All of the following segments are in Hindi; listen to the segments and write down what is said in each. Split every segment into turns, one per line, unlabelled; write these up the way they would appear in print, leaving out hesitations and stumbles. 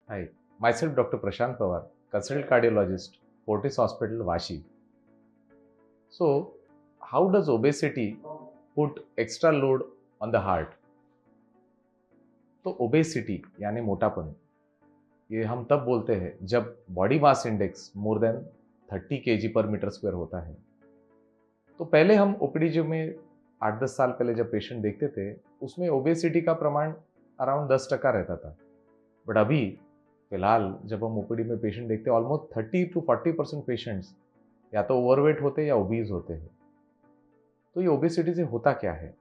Hi, myself Dr. Prashant Pawar, consultant cardiologist, Fortis Hospital, Vashi. So, how does obesity put extra load on the heart? तो ओबेसिटी यानी मोटापन ये हम तब बोलते हैं जब body mass index more than 30 kg पर मीटर स्क्वायर होता है। तो पहले हम ओपीडी जो में 8-10 साल पहले जब पेशेंट देखते थे उसमें ओबेसिटी का प्रमाण अराउंड 10% रहता था। बट अभी फिलहाल जब हम ओपीडी में पेशेंट देखते हैं ऑलमोस्ट 30 to 40% पेशेंट्स या तो ओवरवेट होते हैं या ओबीज होते हैं। तो ये ओबेसिटी से होता क्या है?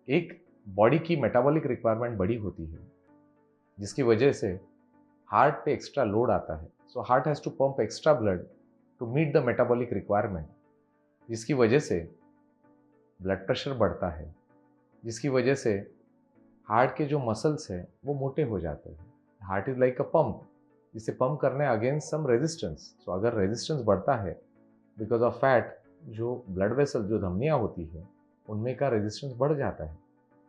एक बॉडी की मेटाबॉलिक रिक्वायरमेंट बड़ी होती है जिसकी वजह से हार्ट पे एक्स्ट्रा लोड आता है। So heart has to pump extra blood to meet the metabolic requirement, जिसकी वजह से ब्लड प्रेशर बढ़ता है, जिसकी वजह से हार्ट के जो मसल्स हैं वो मोटे हो जाते हैं। Heart is like a pump, जिसे पंप करने अगेंस्ट सम रेजिस्टेंस। सो अगर रेजिस्टेंस बढ़ता है बिकॉज ऑफ फैट, जो ब्लड वेसल जो धमनियाँ होती है उनमें का रेजिस्टेंस बढ़ जाता है,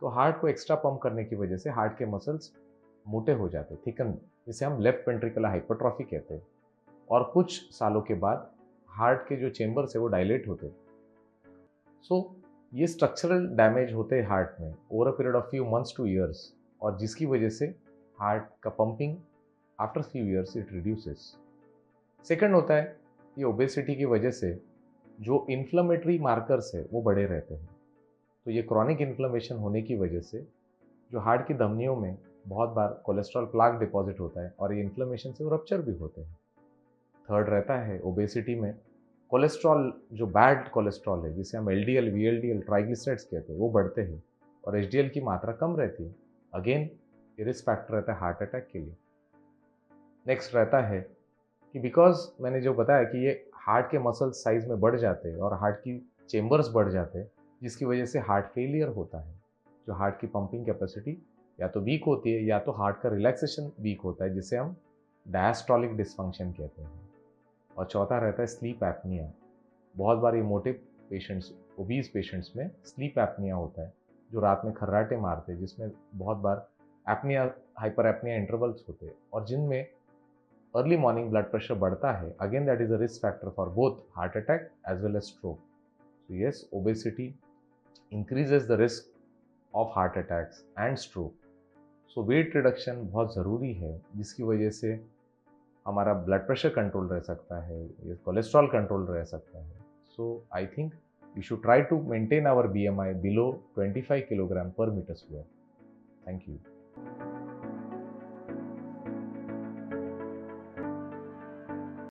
तो हार्ट को एक्स्ट्रा पंप करने की वजह से हार्ट के मसल्स मोटे हो जाते हैं, थिकन, जिसे हम लेफ्ट वेंट्रिकुलर हाइपरट्रॉफी कहते हैं। और कुछ सालों के बाद हार्ट के जो चेंबर्स है वो डायलेट होते हैं। सो ये स्ट्रक्चरल डैमेज होते हैं हार्ट में over a period of few months two years, और जिसकी वजह से हार्ट का pumping after few years it reduces. Second होता है ये ओबेसिटी की वजह से जो इन्फ्लेमेटरी मार्कर्स है वो बढ़े रहते हैं। तो ये क्रॉनिक इन्फ्लेमेशन होने की वजह से जो हार्ट की धमनियों में बहुत बार कोलेस्ट्रॉल प्लाक डिपॉजिट होता है और ये इन्फ्लेमेशन से वो रप्चर भी होते हैं। थर्ड रहता है ओबेसिटी में कोलेस्ट्रॉल, जो बैड कोलेस्ट्रॉल है जिसे हम एलडीएल, वीएलडीएल, ट्राइग्लिसराइड्स कहते हैं, वो बढ़ते हैं और एचडीएल की मात्रा कम रहती है। अगेन ये रिस्क फैक्टर रहता है हार्ट अटैक के लिए। नेक्स्ट रहता है कि बिकॉज मैंने जो बताया कि ये हार्ट के मसल साइज में बढ़ जाते हैं और हार्ट की चेम्बर्स बढ़ जाते हैं, जिसकी वजह से हार्ट फेलियर होता है। जो हार्ट की पंपिंग कैपेसिटी या तो वीक होती है या तो हार्ट का रिलैक्सेशन वीक होता है, जिसे हम डायस्टोलिक डिसफंक्शन कहते हैं। और चौथा रहता है स्लीप एपनिया। बहुत बार ये मोटे पेशेंट्स, ओबीज पेशेंट्स में स्लीप एपनिया होता है, जो रात में खर्राटे मारते हैं, जिसमें बहुत बार एपनिया, हाइपर एपनिया इंटरवल्स होते हैं और जिनमें अर्ली मॉर्निंग ब्लड प्रेशर बढ़ता है। Again that is a risk factor for both heart attack as well as stroke. So yes, obesity increases the risk of heart attacks and stroke. So weight reduction बहुत ज़रूरी है, जिसकी वजह से हमारा ब्लड प्रेशर कंट्रोल रह सकता है, ये कोलेस्ट्रॉल कंट्रोल रह सकता है। So I think we should try to maintain our BMI below 25 kilogram per metre square. Thank you.